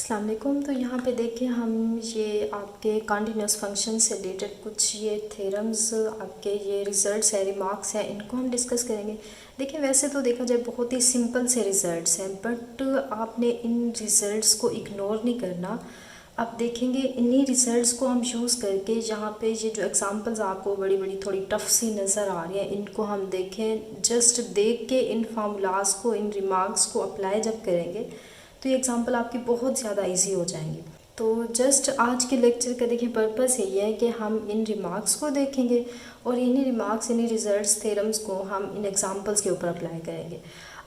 अस्सलाम वालेकुम। तो यहाँ पे देखिए हम ये आपके कंटिन्यूस फंक्शन से रिलेटेड कुछ ये थ्योरम्स आपके ये रिज़ल्ट्स है, रिमार्क्स हैं, इनको हम डिस्कस करेंगे। देखिए वैसे तो देखा जाए बहुत ही सिंपल से रिज़ल्ट्स हैं, बट आपने इन रिज़ल्ट्स को इग्नोर नहीं करना। आप देखेंगे इन्हीं रिज़ल्ट्स को हम यूज़ करके यहाँ पे ये जो एग्जांपल्स आपको बड़ी बड़ी थोड़ी टफ सी नज़र आ रही हैं, इनको हम देखें, जस्ट देख के इन फार्मूलाज को, इन रिमार्क्स को अप्लाई जब करेंगे तो ये एग्जांपल आपकी बहुत ज़्यादा इजी हो जाएंगी। तो जस्ट आज के लेक्चर का देखिए पर्पस यही है कि हम इन रिमार्क्स को देखेंगे और इन्हीं रिमार्क्स, इन्हीं रिजल्ट्स, थ्योरम्स को हम इन एग्जांपल्स के ऊपर अप्लाई करेंगे।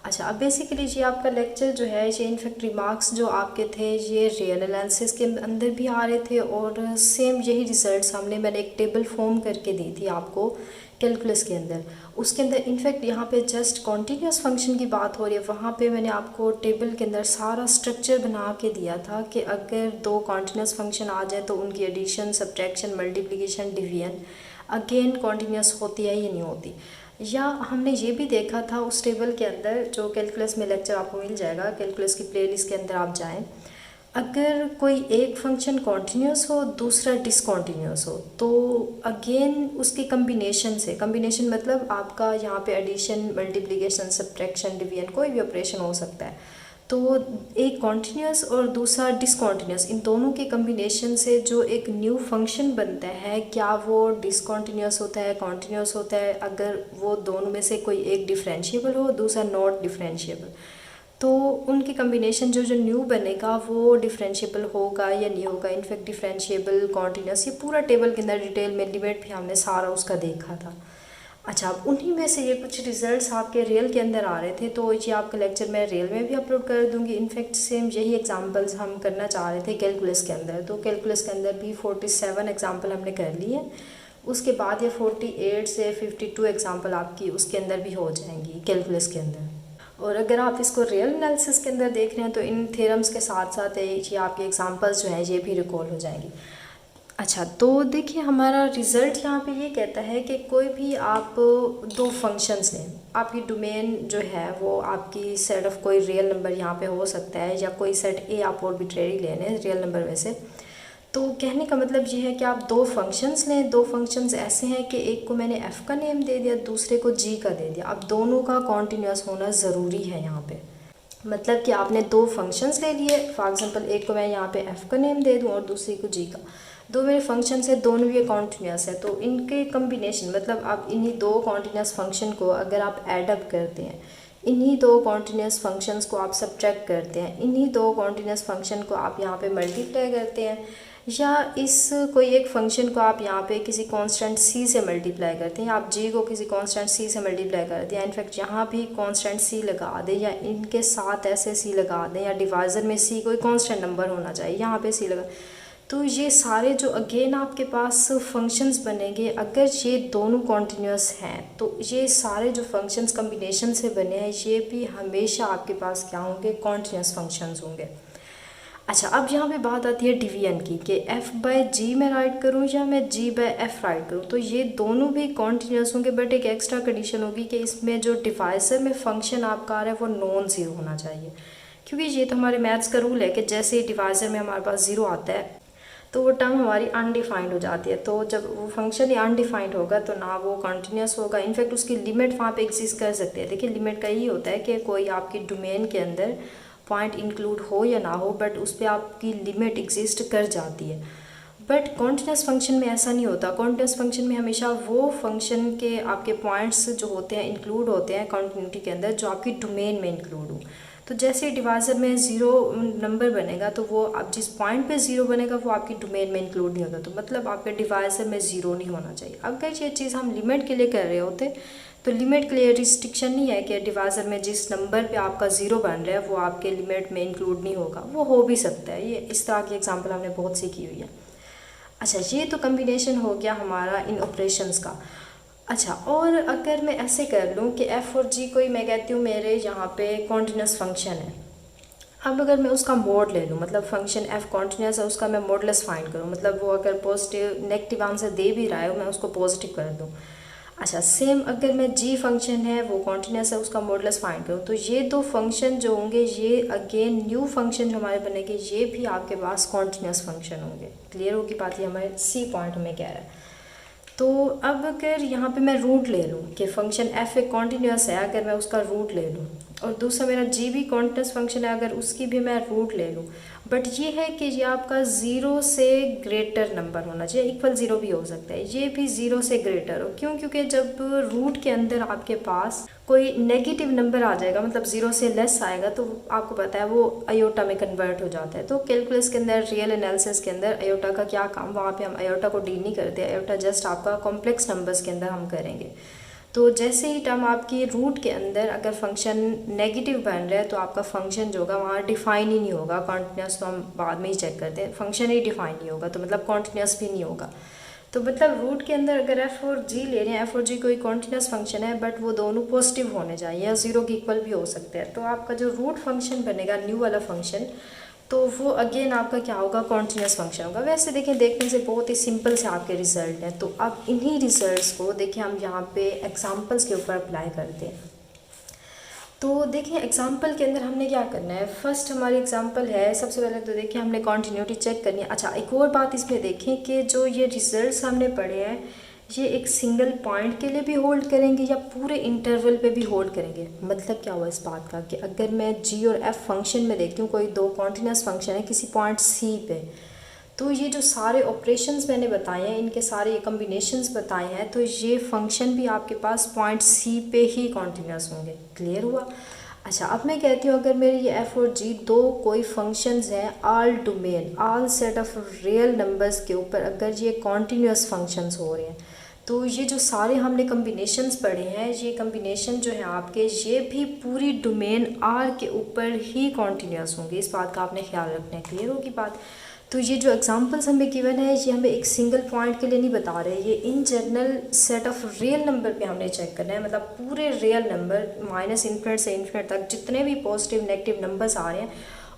अच्छा, अब बेसिकली ये आपका लेक्चर जो है, ये इनफैक्ट रिमार्क्स जो आपके थे ये रियल एनालिसिस के अंदर भी आ रहे थे और सेम यही रिजल्ट्स मैंने एक टेबल फॉर्म करके दी थी आपको कैलकुलस के अंदर। उसके अंदर इनफैक्ट यहाँ पे जस्ट कॉन्टीन्यूस फंक्शन की बात हो रही है, वहाँ पे मैंने आपको टेबल के अंदर सारा स्ट्रक्चर बना के दिया था कि अगर दो कॉन्टीन्यूस फंक्शन आ जाए तो उनकी addition, subtraction, multiplication, division again continuous होती है या नहीं होती। या हमने ये भी देखा था उस टेबल के अंदर, जो कैलकुलस में लेक्चर आपको मिल जाएगा, कैलकुलस की प्लेलिस्ट के अंदर आप जाएं, अगर कोई एक फंक्शन कॉन्टीन्यूस हो, दूसरा डिसकॉन्टीन्यूस हो, तो अगेन उसके कम्बिनेशन मतलब आपका यहाँ पे एडिशन, मल्टीप्लिकेशन, सब्ट्रैक्शन, डिवीजन कोई भी ऑपरेशन हो सकता है। तो एक कॉन्टीन्यूस और दूसरा डिसकॉन्टीन्यूस, इन दोनों के कम्बिनेशन से जो एक न्यू फंक्शन बनता है, क्या वो डिसकॉन्टीन्यूस होता है, कॉन्टीन्यूस होता है, अगर वो दोनों में से कोई एक डिफरेंशिएबल हो, दूसरा नॉट डिफरेंशिएबल, तो उनकी कम्बिनेशन जो जो न्यू बनेगा वो डिफरेंशिएबल होगा या नहीं होगा। इनफैक्ट डिफरेंशिएबल, कॉन्टीन्यूस, ये पूरा टेबल के अंदर डिटेल में, लिमिट भी हमने सारा उसका देखा था। अच्छा, अब उन्हीं में से ये कुछ रिजल्ट्स आपके रियल के अंदर आ रहे थे, तो ये आपका लेक्चर मैं रियल में भी अपलोड कर दूंगी। इनफैक्ट सेम यही एग्जांपल्स हम करना चाह रहे थे कैलकुलस के अंदर, तो कैलकुलस के अंदर भी 47 एग्जांपल हमने कर लिए। उसके बाद ये 48 से 52 एग्जांपल आपकी उसके अंदर भी हो जाएंगी कैलकुलस के अंदर। और अगर आप इसको रियल एनालिसिस के अंदर देख रहे हैं तो इन थ्योरम्स के साथ साथ ये आपके एग्जांपल्स जो हैं ये भी रिकॉल हो जाएंगी। अच्छा, तो देखिए हमारा रिज़ल्ट यहाँ पे ये कहता है कि कोई भी आप दो फंक्शंस लें, आपकी डोमेन जो है वो आपकी सेट ऑफ कोई रियल नंबर यहाँ पे हो सकता है, या कोई सेट ए आप आर्बिट्रेरी ले लें रियल नंबर में से। तो कहने का मतलब ये है कि आप दो फंक्शंस लें, दो फंक्शंस ऐसे हैं कि एक को मैंने f का नेम दे दिया, दूसरे को g का दे दिया। अब दोनों का कॉन्टीन्यूस होना ज़रूरी है यहाँ पे, मतलब कि आपने दो फंक्शंस ले लिए, फॉर एग्जांपल एक को मैं यहाँ पे f का नेम दे दूँ और दूसरे को g का। दो मेरे फंक्शंस है, दोनों ये कॉन्टीन्यूस है, तो इनके कम्बिनेशन मतलब आप इन्हीं दो कॉन्टीन्यूस फंक्शन को अगर आप ऐड अप करते हैं, इन्हीं दो कॉन्टीन्यूस फंक्शंस को आप सब्ट्रैक्ट करते हैं, इन्हीं दो कॉन्टीन्यूस फंक्शन को आप यहाँ पे मल्टीप्लाई करते हैं, या इस कोई एक फंक्शन को आप यहाँ पे किसी कांस्टेंट c से मल्टीप्लाई करते हैं, या आप g को किसी कांस्टेंट c से मल्टीप्लाई करते हैं, इनफैक्ट यहाँ भी कांस्टेंट c लगा दें, या इनके साथ ऐसे c लगा दें, या डिवाइज़र में c कोई कांस्टेंट नंबर होना चाहिए, यहाँ पे c लगा, तो ये सारे जो अगेन आपके पास फंक्शंस बनेंगे, अगर ये दोनों कॉन्टीन्यूस हैं तो ये सारे जो फंक्शंस कम्बिनेशन से बने हैं ये भी हमेशा आपके पास क्या होंगे, कॉन्टीन्यूस फंक्शंस होंगे। अच्छा, अब यहाँ पे बात आती है डिवीजन की कि f बाय जी मैं राइट करूँ या मैं g बाय f राइट करूँ, तो ये दोनों भी कॉन्टीन्यूस होंगे, बट एक एक्स्ट्रा कंडीशन होगी कि इसमें जो डिवाइज़र में फंक्शन आपका आ रहा है वो नॉन ज़ीरो होना चाहिए, क्योंकि ये तो हमारे मैथ्स का रूल है कि जैसे ही डिवाइज़र में हमारे पास ज़ीरो आता है तो वो टर्म हमारी अनडिफाइंड हो जाती है। तो जब वो फंक्शन ही अनडिफाइंड होगा तो ना वो कंटिन्यूस होगा, इनफैक्ट उसकी लिमिट वहाँ पे एग्जिस्ट कर सकती है। देखिए लिमिट का यही होता है कि कोई आपकी डोमेन के अंदर पॉइंट इंक्लूड हो या ना हो, बट उस पर आपकी लिमिट एग्जिस्ट कर जाती है। बट कॉन्टीन्यूस फंक्शन में ऐसा नहीं होता। कॉन्टीन्यूस फंक्शन में हमेशा वो फंक्शन के आपके पॉइंट्स जो होते हैं इंक्लूड होते हैं कॉन्टिन्यूटी के अंदर जो आपकी डोमेन में इंक्लूड हो। तो जैसे डिवाइज़र में ज़ीरो नंबर बनेगा तो वो आप जिस पॉइंट पे ज़ीरो बनेगा वो आपकी डोमेन में इंक्लूड नहीं होगा, तो मतलब आपके डिवाइज़र में ज़ीरो नहीं होना चाहिए। अगर ये चीज़ हम लिमिट के लिए कर रहे होते तो लिमिट के लिए रिस्ट्रिक्शन नहीं है कि डिवाइज़र में जिस नंबर पे आपका ज़ीरो बन रहा है वो आपके लिमिट में इंक्लूड नहीं होगा, वो हो भी सकता है। ये इस तरह की एग्जाम्पल हमने बहुत सी की हुई है। अच्छा, ये तो कम्बिनेशन हो गया हमारा इन ऑपरेशंस का। अच्छा, और अगर मैं ऐसे कर लूँ कि f और g कोई मैं कहती हूँ मेरे यहाँ पे कॉन्टीन्यूस फंक्शन है। अब अगर मैं उसका मोड ले लूँ, मतलब फंक्शन f कॉन्टीन्यूस है, उसका मैं मॉडुलस फाइंड करूँ, मतलब वो अगर पॉजिटिव नेगेटिव आंसर दे भी रहा है मैं उसको पॉजिटिव कर दूँ। अच्छा सेम अगर मैं जी फंक्शन है वो कॉन्टिन्यूस है उसका मॉडुलस फाइंड करूँ तो ये दो फंक्शन जो होंगे ये अगेन न्यू फंक्शन जो हमारे बनेंगे ये भी आपके पास कॉन्टिन्यूस फंक्शन होंगे। क्लियर होगी बात, ये हमारे सी पॉइंट में कह रहा है। तो अब अगर यहाँ पे मैं रूट ले लूँ कि फंक्शन एफ एक कॉन्टिन्यूस है, अगर मैं उसका रूट ले लूँ और दूसरा मेरा जी भी कॉन्टिन्यूस फंक्शन है अगर उसकी भी मैं रूट ले लूँ, बट ये है कि ये आपका ज़ीरो से ग्रेटर नंबर होना चाहिए, इक्वल ज़ीरो भी हो सकता है, ये भी ज़ीरो से ग्रेटर हो। क्यों? क्योंकि जब रूट के अंदर आपके पास कोई नेगेटिव नंबर आ जाएगा मतलब ज़ीरो से लेस आएगा तो आपको पता है वो अयोटा में कन्वर्ट हो जाता है। तो कैलकुलस के अंदर, रियल एनालिसिस के अंदर अयोटा का क्या काम, वहाँ पे हम अयोटा को डील नहीं करते, अयोटा जस्ट आपका कॉम्प्लेक्स नंबर्स के अंदर हम करेंगे। तो जैसे ही टर्म आपकी रूट के अंदर अगर फंक्शन नेगेटिव बन रहा है तो आपका फंक्शन जो होगा वहाँ डिफाइन ही नहीं होगा, कॉन्टिन्यूस तो हम बाद में ही चेक करते हैं, फंक्शन ही डिफाइन नहीं होगा तो मतलब कॉन्टिन्यूस भी नहीं होगा। तो मतलब रूट के अंदर अगर एफ और जी ले रहे हैं, एफ और जी कोई कॉन्टिन्यूस फंक्शन है बट वो दोनों पॉजिटिव होने चाहिए या ज़ीरो के इक्वल भी हो सकते हैं, तो आपका जो रूट फंक्शन बनेगा न्यू वाला फंक्शन तो वो अगेन आपका क्या होगा, कॉन्टिन्यूस फंक्शन होगा। वैसे देखें देखने से बहुत ही सिंपल से आपके रिजल्ट हैं। तो अब इन्हीं रिजल्ट्स को देखिए हम यहाँ पे एग्जांपल्स के ऊपर अप्लाई करते हैं। तो देखिए एग्जांपल के अंदर हमने क्या करना है, फर्स्ट हमारी एग्जांपल है, सबसे पहले तो देखिए हमने कॉन्टिन्यूटी चेक करनी है। अच्छा एक और बात इसमें देखें कि जो ये रिजल्ट्स हमने पढ़े हैं ये एक सिंगल पॉइंट के लिए भी होल्ड करेंगे या पूरे इंटरवल पे भी होल्ड करेंगे। मतलब क्या हुआ इस बात का कि अगर मैं जी और एफ फंक्शन में देखती हूँ कोई दो कॉन्टिन्यूस फंक्शन है किसी पॉइंट सी पे, तो ये जो सारे ऑपरेशंस मैंने बताए हैं इनके सारे ये कम्बिनेशंस बताए हैं तो ये फंक्शन भी आपके पास पॉइंट सी पे ही कॉन्टिन्यूस होंगे। क्लियर हुआ? अच्छा अब मैं कहती हूँ अगर मेरे ये एफ और जी दो कोई फंक्शंस हैं all domain, all set of real numbers के ऊपर अगर ये कॉन्टिन्यूस फंक्शंस हो रहे हैं तो ये जो सारे हमने कम्बिनेशंस पढ़े हैं ये कम्बिनेशन जो है आपके ये भी पूरी डोमेन आर के ऊपर ही कॉन्टिन्यूस होंगे। इस बात का आपने ख्याल रखना है। क्लियर होगी बात? तो ये जो एग्जांपल्स हमें गिवन है ये हमें एक सिंगल पॉइंट के लिए नहीं बता रहे, ये in general set of real number पे हमने चेक करना है। मतलब पूरे रियल नंबर माइनस इन्फिनिट से इन्फिनिट तक जितने भी पॉजिटिव नेगेटिव नंबर्स आ रहे हैं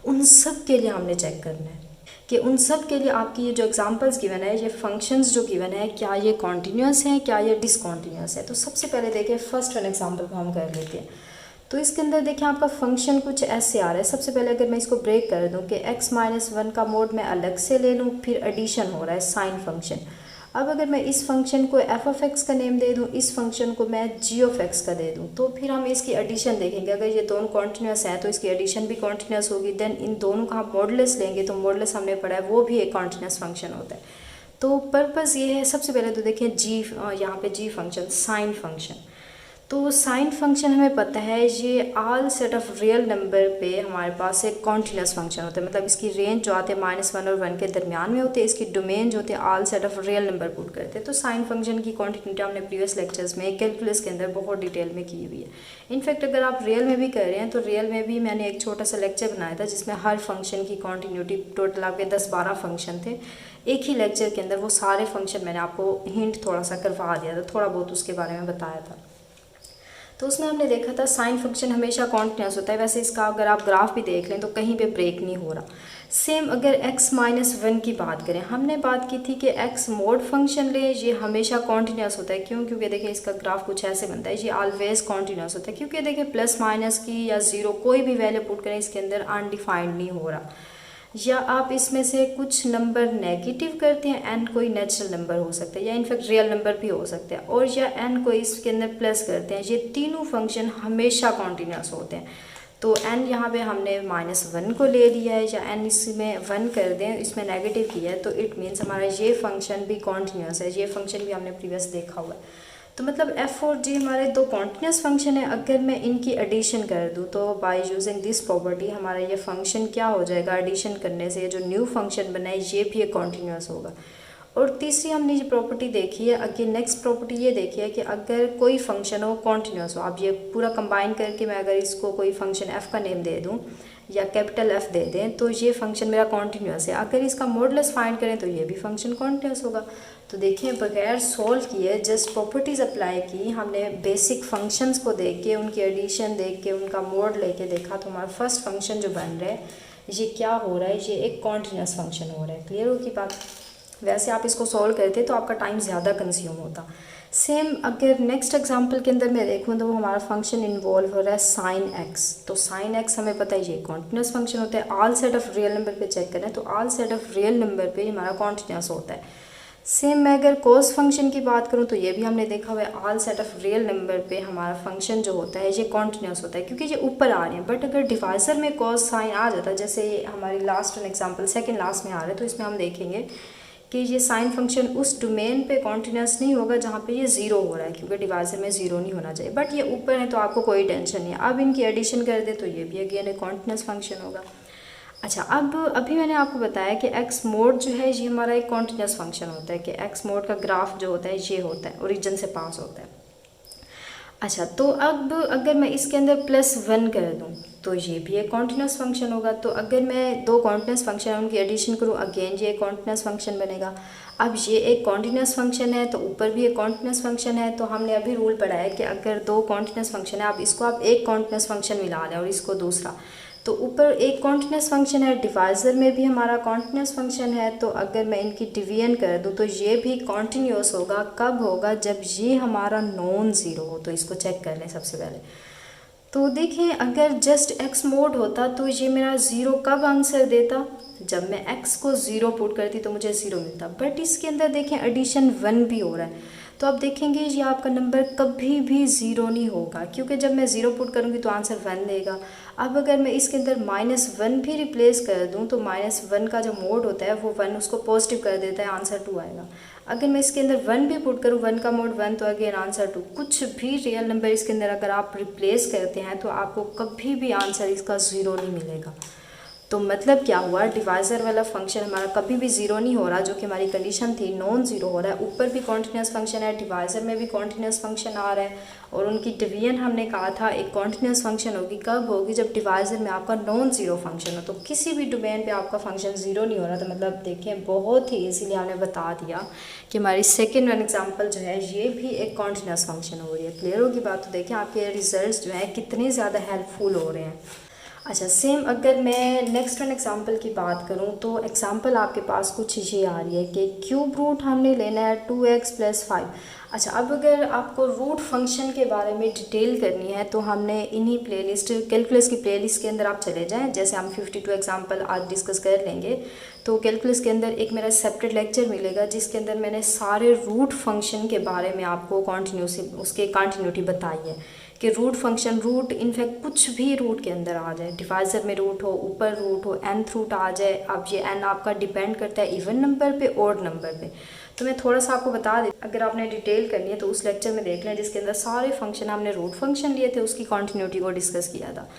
उन सब के लिए हमने चेक करना है कि उन सब के लिए आपकी ये जो एग्जांपल्स गिवन है ये फंक्शंस जो गिवन है क्या ये कॉन्टिन्यूस हैं क्या ये डिसकॉन्टिन्यूस है। तो सबसे पहले देखिए फर्स्ट वन एग्जांपल को हम कर लेते हैं। तो इसके अंदर देखिए आपका फंक्शन कुछ ऐसे आ रहा है। सबसे पहले अगर मैं इसको ब्रेक कर दूं कि x-1 का मोड मैं अलग से ले लूं, फिर एडिशन हो रहा है साइन फंक्शन। अब अगर मैं इस फंक्शन को f(x) का नेम दे दूं, इस फंक्शन को मैं g(x) का दे दूं, तो फिर हम इसकी एडिशन देखेंगे। अगर ये दोनों कॉन्टिन्यूस हैं तो इसकी एडिशन भी कॉन्टिन्यूस होगी। देन इन दोनों का हम मॉडुलस लेंगे तो मॉडुलस हमने पढ़ा है वो भी एक कॉन्टिन्यूस फंक्शन होता है। तो पर्पज़ ये है, सबसे पहले तो देखें जी, यहाँ पे जी फंक्शन साइन फंक्शन। तो साइन फंक्शन हमें पता है ये आल सेट ऑफ रियल नंबर पे हमारे पास एक कॉन्टिन्यूस फंक्शन होता है। मतलब इसकी रेंज जो आते हैं -1 और 1 के दरमियान में होते हैं, इसकी डोमेन जो होती है all set of real number put करते हैं। तो साइन फंक्शन की कॉन्टिन्यूटी हमने प्रीवियस लेक्चर्स में कैलकुलस के अंदर बहुत डिटेल में की हुई है। इनफैक्ट अगर आप रियल में भी कर रहे हैं तो रियल में भी मैंने एक छोटा सा लेक्चर बनाया था जिसमें हर फंक्शन की कॉन्टिन्यूटी, टोटल आपके 10-12 फंक्शन थे। एक ही लेक्चर के अंदर वो सारे फंक्शन मैंने आपको हिंट थोड़ा सा करवा दिया था, थोड़ा बहुत उसके बारे में बताया था। तो उसमें हमने देखा था साइन फंक्शन हमेशा कॉन्टिन्यूस होता है। वैसे इसका अगर आप ग्राफ भी देख लें तो कहीं पे ब्रेक नहीं हो रहा। सेम अगर x-1 की बात करें, हमने बात की थी कि x मोड फंक्शन ले ये हमेशा कॉन्टिन्यूस होता है। क्यों? क्योंकि देखिए इसका ग्राफ कुछ ऐसे बनता है, ये ऑलवेज कॉन्टिन्यूस होता है। क्योंकि देखिए प्लस माइनस की या ज़ीरो कोई भी वैल्यू पुट करें इसके अंदर अनडिफाइंड नहीं हो रहा। या आप इसमें से कुछ नंबर नेगेटिव करते हैं, एन कोई नेचुरल नंबर हो सकता है या इनफैक्ट रियल नंबर भी हो सकता है, और या एन को इसके अंदर प्लस करते हैं, ये तीनों फंक्शन हमेशा कॉन्टिन्यूस होते हैं। तो एन यहाँ पे हमने -1 को ले लिया है या एन इसमें 1 कर दें, इसमें नेगेटिव किया है, तो इट मीन्स हमारा ये फंक्शन भी कॉन्टिन्यूस है। ये फंक्शन भी हमने प्रीवियस देखा हुआ है। तो मतलब एफ और जी हमारे दो कॉन्टिन्यूस फंक्शन है। अगर मैं इनकी एडिशन कर दूँ तो बाय यूजिंग दिस प्रॉपर्टी हमारा ये फंक्शन क्या हो जाएगा, एडिशन करने से जो न्यू फंक्शन बना है ये भी एक कॉन्टिन्यूस होगा। और तीसरी हमने ये प्रॉपर्टी देखी है। अगेन नेक्स्ट प्रॉपर्टी ये देखी है कि अगर कोई फंक्शन हो कॉन्टिन्यूस हो, आप ये पूरा कंबाइन करके मैं अगर इसको कोई फंक्शन एफ़ का नेम दे दूँ या कैपिटल एफ दे दें तो ये फंक्शन मेरा कॉन्टिन्यूस है। अगर इसका मॉडुलस फाइंड करें तो ये भी फंक्शन कॉन्टिन्यूस होगा। तो देखिए बगैर सॉल्व किए जस्ट प्रॉपर्टीज़ अप्लाई की, हमने बेसिक फंक्शंस को देख के उनकी एडिशन देख के उनका मोड लेके देखा तो हमारा फर्स्ट फंक्शन जो बन रहा है ये क्या हो रहा है, ये एक कॉन्टिन्यूस फंक्शन हो रहा है। क्लियर हो की बात? वैसे आप इसको सॉल्व करते तो आपका टाइम ज़्यादा कंज्यूम होता। सेम अगर नेक्स्ट एग्जांपल के अंदर मैं देखूँ तो वो हमारा फंक्शन इन्वॉल्व हो रहा है साइन एक्स। तो साइन एक्स हमें पता है ये कॉन्टिन्यूस फंक्शन होता है। All set of real number पे चेक करें तो all set of real number पे हमारा कॉन्टिन्यूस होता है। सेम मैं अगर कोस फंक्शन की बात करूँ तो ये भी हमने देखा हुआ है all set of real number पे हमारा फंक्शन जो होता है ये कॉन्टिन्यूस होता है क्योंकि ये ऊपर आ रहे हैं। बट अगर डिवाइजर में कोस साइन आ जाता है, जैसे हमारी लास्ट एग्जांपल सेकंड लास्ट में आ रहा है, तो इसमें हम देखेंगे कि ये साइन फंक्शन उस डोमेन पे कॉन्टिन्यूस नहीं होगा जहाँ पे ये ज़ीरो हो रहा है, क्योंकि डिवाइजर में ज़ीरो नहीं होना चाहिए। बट ये ऊपर है तो आपको कोई टेंशन नहीं है। अब इनकी एडिशन कर दे तो ये भी अगेन एक कॉन्टिन्यूस फंक्शन होगा। अच्छा, अब अभी मैंने आपको बताया कि एक्स मोड जो है ये हमारा एक कॉन्टिन्यूस फंक्शन होता है, कि एक्स मोड का ग्राफ जो होता है ये होता है, ओरिजिन से पास होता है। अच्छा, तो अब अगर मैं इसके अंदर +1 कर दूँ तो ये भी एक कॉन्टिन्यूस फंक्शन होगा। तो अगर मैं दो कॉन्टिन्यूस फंक्शन है उनकी एडिशन करूँ, अगेन ये एक कॉन्टिन्यूस फंक्शन बनेगा। अब ये एक कॉन्टिन्यूस फंक्शन है तो ऊपर भी एक कॉन्टिन्यूस फंक्शन है। तो हमने अभी रूल पढ़ा है कि अगर दो कॉन्टिन्यूस फंक्शन है, आप एक कॉन्टिन्यूस फंक्शन मिला लें और इसको दूसरा, तो ऊपर एक कॉन्टिन्यूस फंक्शन है, डिवाइजर में भी हमारा कॉन्टिन्यूस फंक्शन है। तो अगर मैं इनकी डिवीजन कर दूँ तो ये भी कॉन्टिन्यूस होगा। कब होगा? जब ये हमारा नॉन ज़ीरो हो। तो इसको चेक कर लें सबसे पहले। तो देखें, अगर जस्ट एक्स मोड होता तो ये मेरा ज़ीरो कब आंसर देता? जब मैं एक्स को ज़ीरो पुट करती तो मुझे ज़ीरो मिलता। बट इसके अंदर देखें एडिशन 1 भी हो रहा है, तो आप देखेंगे ये आपका नंबर कभी भी ज़ीरो नहीं होगा, क्योंकि जब मैं ज़ीरो पुट करूँगी तो आंसर 1 देगा। अब अगर मैं इसके अंदर -1 भी रिप्लेस कर दूँ तो -1 का जो मोड होता है वो 1 उसको पॉजिटिव कर देता है, आंसर 2 आएगा। अगर मैं इसके अंदर 1 भी पुट करूँ, 1 का मोड 1, तो अगेन आंसर 2। कुछ भी रियल नंबर इसके अंदर अगर आप रिप्लेस करते हैं तो आपको कभी भी आंसर इसका ज़ीरो नहीं मिलेगा। तो मतलब क्या हुआ? डिवाइजर वाला फंक्शन हमारा कभी भी ज़ीरो नहीं हो रहा, जो कि हमारी कंडीशन थी, नॉन ज़ीरो हो रहा है। ऊपर भी कॉन्टिन्यूस फंक्शन है, डिवाइजर में भी कॉन्टिन्यूस फंक्शन आ रहा है, और उनकी डिवीजन हमने कहा था एक कॉन्टिन्यूस फंक्शन होगी। कब होगी? जब डिवाइजर में आपका नॉन ज़ीरो फंक्शन हो। तो किसी भी डोमेन पे आपका फंक्शन ज़ीरो नहीं हो रहा। तो मतलब देखें, बहुत ही इजीली हमने बता दिया कि हमारी सेकेंड वन एग्जाम्पल जो है ये भी एक कॉन्टिन्यूस फंक्शन हो रही है। क्लियर होगी बात? तो देखें आपके रिजल्ट जो है कितने ज़्यादा हेल्पफुल हो रहे हैं। अच्छा, सेम अगर मैं नेक्स्ट वन एग्जांपल की बात करूं तो एग्जांपल आपके पास कुछ ये आ रही है कि क्यूब रूट हमने लेना है 2x + 5। अच्छा, अब अगर आपको रूट फंक्शन के बारे में डिटेल करनी है तो हमने इन्हीं प्लेलिस्ट, कैलकुलस की प्लेलिस्ट के अंदर आप चले जाएं। जैसे हम 52 एग्जांपल आज डिस्कस कर लेंगे, तो कैलकुलस के अंदर एक मेरा सेपरेट लेक्चर मिलेगा जिसके अंदर मैंने सारे रूट फंक्शन के बारे में आपको उसके कंटिन्यूटी बताई है कि रूट फंक्शन, रूट इनफैक्ट कुछ भी रूट के अंदर आ जाए, डिवाइजर में रूट हो, ऊपर रूट हो, nth रूट आ जाए। अब ये n आपका डिपेंड करता है इवन नंबर पे, ऑड नंबर पे। तो मैं थोड़ा सा आपको बता दें, अगर आपने डिटेल करनी है तो उस लेक्चर में देख लें जिसके अंदर सारे फंक्शन, हमने रूट फंक्शन लिए थे उसकी कॉन्टीन्यूटी को डिस्कस किया था।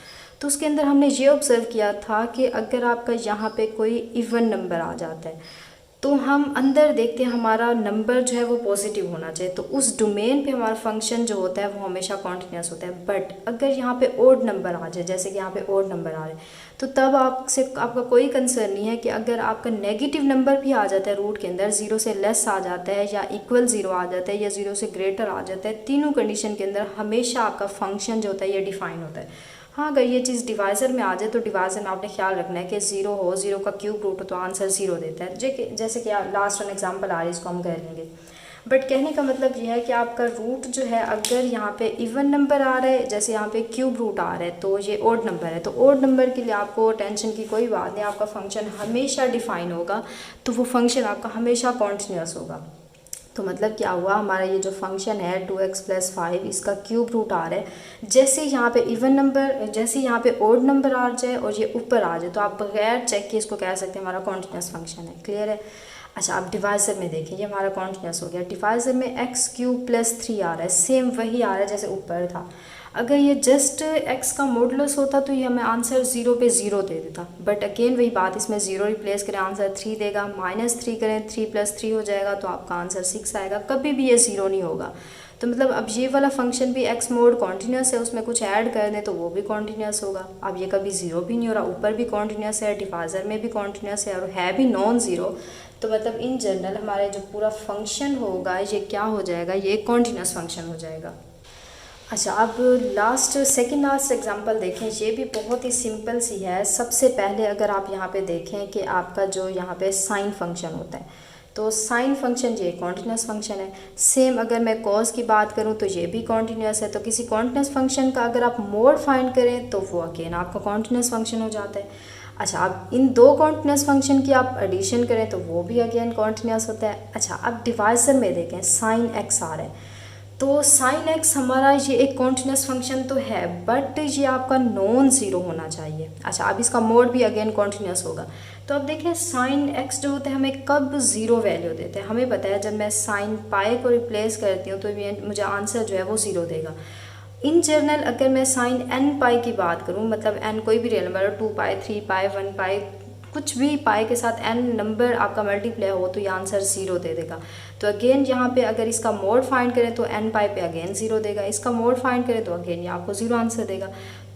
तो उसके अंदर हमने ये ऑब्जर्व किया था कि अगर आपका यहाँ पे कोई इवन नंबर आ जाता है तो हम अंदर देखते हैं हमारा नंबर जो है वो पॉजिटिव होना चाहिए, तो उस डोमेन पे हमारा फंक्शन जो होता है वो हमेशा कॉन्टिन्यूस होता है। बट अगर यहाँ पे ओड नंबर आ जाए, जैसे कि यहाँ पे ओड नंबर आ रहे हैं, तो तब आपका कोई कंसर्न नहीं है कि अगर आपका नेगेटिव नंबर भी आ जाता है रूट के अंदर, 0 से लेस आ जाता है या इक्वल 0 आ जाता है या 0 से ग्रेटर आ जाता है, तीनों कंडीशन के अंदर हमेशा आपका फंक्शन जो होता है ये डिफाइन होता है। हाँ, अगर ये चीज़ डिवाइजर में आ जाए तो डिवाइजर में आपने ख्याल रखना है कि 0 हो, 0 का क्यूब रूट हो तो आंसर 0 देता है। जैसे कि लास्ट वन एग्जांपल आ रही है, इसको हम कर लेंगे। बट कहने का मतलब ये है कि आपका रूट जो है, अगर यहाँ पे इवन नंबर आ रहा है, जैसे यहाँ पे क्यूब रूट आ रहा है, तो ये ओड नंबर है, तो ओड नंबर के लिए आपको टेंशन की कोई बात नहीं, आपका फंक्शन हमेशा डिफाइन होगा, तो वो फंक्शन आपका हमेशा कॉन्टिन्यूस होगा। तो मतलब क्या हुआ, हमारा ये जो फंक्शन है 2x + 5, इसका क्यूब रूट आ रहा है, जैसे यहाँ पे इवन नंबर, जैसे यहाँ पे ओड नंबर आ जाए और ये ऊपर आ जाए तो आप बगैर चेक किए इसको कह सकते हैं हमारा कॉन्टिन्यूस फंक्शन है। क्लियर है? अच्छा, आप डिवाइजर में देखें, ये हमारा कॉन्टिन्यूस हो गया। डिवाइजर में x³ + 3 आ रहा है, सेम वही आ रहा है जैसे ऊपर था। अगर ये जस्ट x का मॉडुलस होता तो ये हमें आंसर 0 पे 0 दे देता। बट अगेन वही बात, इसमें 0 रिप्लेस करें आंसर 3 देगा, -3 करें 3 + 3 हो जाएगा तो आपका आंसर 6 आएगा। कभी भी ये 0 नहीं होगा। तो मतलब अब ये वाला फंक्शन भी x मोड कॉन्टिन्यूस है, उसमें कुछ ऐड कर दें तो वो भी कॉन्टिन्यूस होगा। अब ये कभी 0 भी नहीं हो रहा, ऊपर भी कॉन्टिन्यूस है, डिवाइजर में भी कॉन्टिन्यूस है और है भी नॉन ज़ीरो। तो मतलब इन जनरल हमारे जो पूरा फंक्शन होगा ये क्या हो जाएगा, ये कॉन्टिन्यूस फंक्शन हो जाएगा। अच्छा, अब सेकेंड लास्ट एग्जांपल देखें, ये भी बहुत ही सिंपल सी है। सबसे पहले अगर आप यहाँ पे देखें कि आपका जो यहाँ पे साइन फंक्शन होता है, तो साइन फंक्शन ये कॉन्टिन्यूस फंक्शन है। सेम अगर मैं कॉस की बात करूँ तो ये भी कॉन्टिन्यूस है। तो किसी कॉन्टिन्यूस फंक्शन का अगर आप मोड फाइंड करें तो वो अगेन आपका कॉन्टिन्यूस फंक्शन हो जाता है। अच्छा, अब इन दो कॉन्टिन्यूस फंक्शन की आप एडिशन करें तो वो भी अगेन कॉन्टिन्यूस होता है। अच्छा, अब डिवाइजर में देखें साइन एक्स आ रहा है, तो साइन एक्स हमारा ये एक कॉन्टिन्यूस फंक्शन तो है, बट ये आपका नॉन ज़ीरो होना चाहिए। अच्छा, अब इसका मोड भी अगेन कॉन्टिन्यूस होगा। तो अब देखें साइन एक्स जो होता है हमें कब ज़ीरो वैल्यू देते हैं, हमें पता है जब मैं साइन पाई को रिप्लेस करती हूँ तो ये मुझे आंसर जो है वो ज़ीरो देगा। इन जनरल अगर मैं साइन एन पाई की बात करूँ, मतलब एन कोई भी रियल नंबर, 2 पाई, 3 पाई, 1 पाई, कुछ भी पाई के साथ एन नंबर आपका मल्टीप्लाई हो तो ये आंसर ज़ीरो दे देगा। तो अगेन यहाँ पे अगर इसका मोड फाइंड करें तो एन पाई पे अगेन ज़ीरो देगा, इसका मोड फाइंड करें तो अगेन ये आपको ज़ीरो आंसर देगा।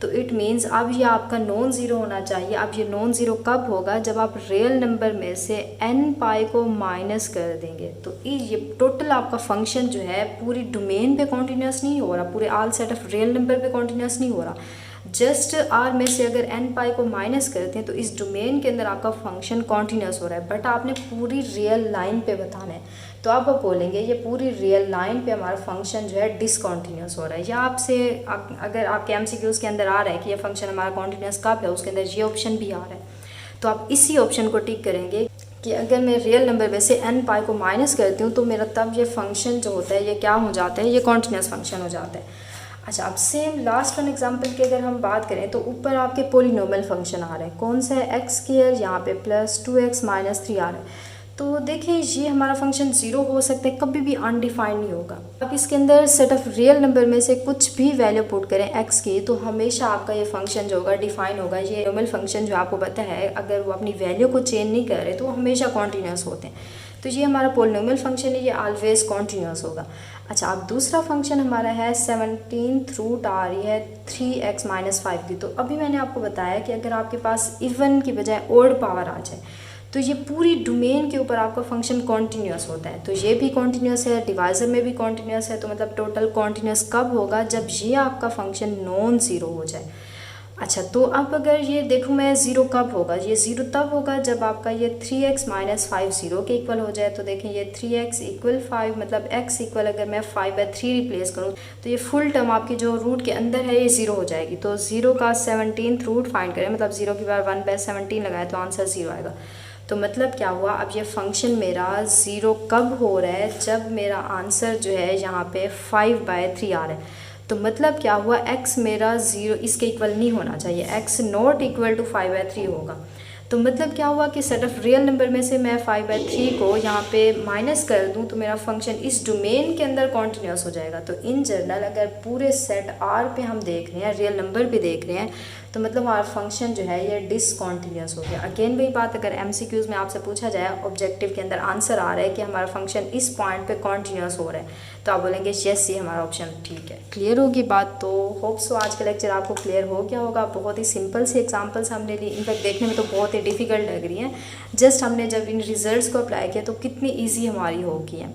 तो इट मीन्स अब ये आपका नॉन ज़ीरो होना चाहिए। अब ये नॉन ज़ीरो कब होगा, जब आप रियल नंबर में से एन पाई को माइनस कर देंगे। तो ये टोटल आपका फंक्शन जो है पूरी डोमेन पे कॉन्टिन्यूस नहीं हो रहा, पूरे all set of real number पे कॉन्टिन्यूस नहीं हो रहा। जस्ट आर में से अगर एन पाई को माइनस करते हैं तो इस डोमेन के अंदर आपका फंक्शन कॉन्टिन्यूस हो रहा है, बट आपने पूरी रियल लाइन पे बताना है। तो आप बोलेंगे ये पूरी रियल लाइन पे हमारा फंक्शन जो है डिसकॉन्टिन्यूस हो रहा है, या आपसे अगर आपके एमसीक्यूज़ के अंदर आ रहा है कि ये फंक्शन हमारा कॉन्टिन्यूस कब है, उसके अंदर ये ऑप्शन भी आ रहा है। तो आप इसी ऑप्शन को टिक करेंगे कि अगर मैं रियल नंबर में से एन पाई को माइनस करती हूँ तो मेरा तब ये फंक्शन जो होता है ये क्या हो जाता है, ये कॉन्टिन्यूस फंक्शन हो जाता है। अच्छा, अब सेम लास्ट वन एग्जांपल की अगर हम बात करें तो ऊपर आपके पोलिनोमियल फंक्शन आ रहे हैं, कौन सा है, एक्स स्क्वायर, यहाँ पे प्लस 2x माइनस 3 आ रहा है। तो देखिए ये हमारा फंक्शन ज़ीरो हो सकता है, कभी भी अनडिफाइंड नहीं होगा। अब इसके अंदर सेट ऑफ रियल नंबर में से कुछ भी वैल्यू पुट करें एक्स की तो हमेशा आपका ये फंक्शन जो होगा डिफाइन होगा। ये पोलिनोमियल फंक्शन जो आपको पता है अगर वो अपनी वैल्यू को चेंज नहीं कर रहे तो वो हमेशा कॉन्टीन्यूस होते हैं। तो ये हमारा पोलिनोमियल फंक्शन है, ये ऑलवेज कॉन्टीन्यूस होगा। अच्छा, अब दूसरा फंक्शन हमारा है 17th रूट आ रही है 3x माइनस 5 की। तो अभी मैंने आपको बताया कि अगर आपके पास इवन की बजाय ओड पावर आ जाए तो ये पूरी डोमेन के ऊपर आपका फंक्शन कॉन्टीन्यूस होता है। तो ये भी कॉन्टीन्यूस है, डिवाइजर में भी कॉन्टीन्यूस है। तो मतलब टोटल कॉन्टीन्यूस कब होगा, जब ये आपका फंक्शन नॉन ज़ीरो हो जाए। अच्छा, तो अब अगर ये देखूँ मैं ज़ीरो कब होगा, ये ज़ीरो तब होगा जब आपका ये 3x माइनस 5 ज़ीरो के इक्वल हो जाए। तो देखें ये 3x इक्वल 5, मतलब x इक्वल अगर मैं 5/3 रिप्लेस करूँ तो ये फुल टर्म आपकी जो रूट के अंदर है ये ज़ीरो हो जाएगी। तो ज़ीरो का 17th रूट फाइंड करें, मतलब ज़ीरो की बार 1/17 लगाए तो आंसर ज़ीरो आएगा। तो मतलब क्या हुआ, अब ये फंक्शन मेरा ज़ीरो कब हो रहा है, जब मेरा आंसर जो है यहाँ पे 5/3 आ रहा है। तो मतलब क्या हुआ, x मेरा ज़ीरो इसके इक्वल नहीं होना चाहिए, x नॉट इक्वल टू 5/3 होगा। तो मतलब क्या हुआ कि सेट ऑफ रियल नंबर में से मैं 5/3 को यहाँ पे माइनस कर दूँ तो मेरा फंक्शन इस डोमेन के अंदर कॉन्टिन्यूस हो जाएगा। तो इन जनरल अगर पूरे सेट R पे हम देख रहे हैं, रियल नंबर पे देख रहे हैं, तो मतलब हमारा फंक्शन जो है ये डिसकॉन्टिन्यूस हो गया। अगेन वही बात, अगर MCQs में आपसे पूछा जाए ऑब्जेक्टिव के अंदर आंसर आ रहा है कि हमारा फंक्शन इस पॉइंट पे कॉन्टिन्यूस हो रहा है तो आप बोलेंगे यस ये हमारा ऑप्शन ठीक है। क्लियर होगी बात। तो होप सो आज का लेक्चर आपको क्लियर हो गया होगा। बहुत ही सिंपल सी एग्जांपल्स हमने ली, इनफैक्ट देखने में तो बहुत ही डिफ़िकल्ट लग रही हैं, जस्ट हमने जब इन रिजल्ट्स को अप्लाई किया तो कितनी ईजी हमारी होगी है।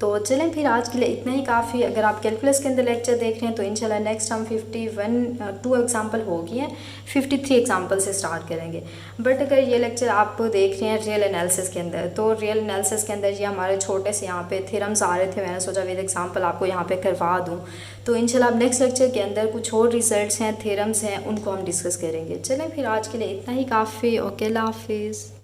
तो चलें फिर आज के लिए इतना ही काफ़ी। अगर आप कैलकुलस के अंदर लेक्चर देख रहे हैं तो इंशाल्लाह नेक्स्ट हम 2 एग्जांपल हो गई हैं, 53 एग्जांपल से स्टार्ट करेंगे। बट अगर ये लेक्चर आप देख रहे हैं रियल एनालिसिस के अंदर, तो रियल एनालिसिस के अंदर ये हमारे छोटे से यहाँ पे थ्योरम्स आ रहे थे, मैंने सोचा विद एग्जांपल आपको यहाँ पे करवा दूँ। तो इंशाल्लाह अब नेक्स्ट लेक्चर के अंदर कुछ और रिजल्ट्स हैं, थ्योरम्स हैं, उनको हम डिस्कस करेंगे। चलें फिर आज के लिए इतना ही काफ़ी। ओके, अल्लाह हाफिज़।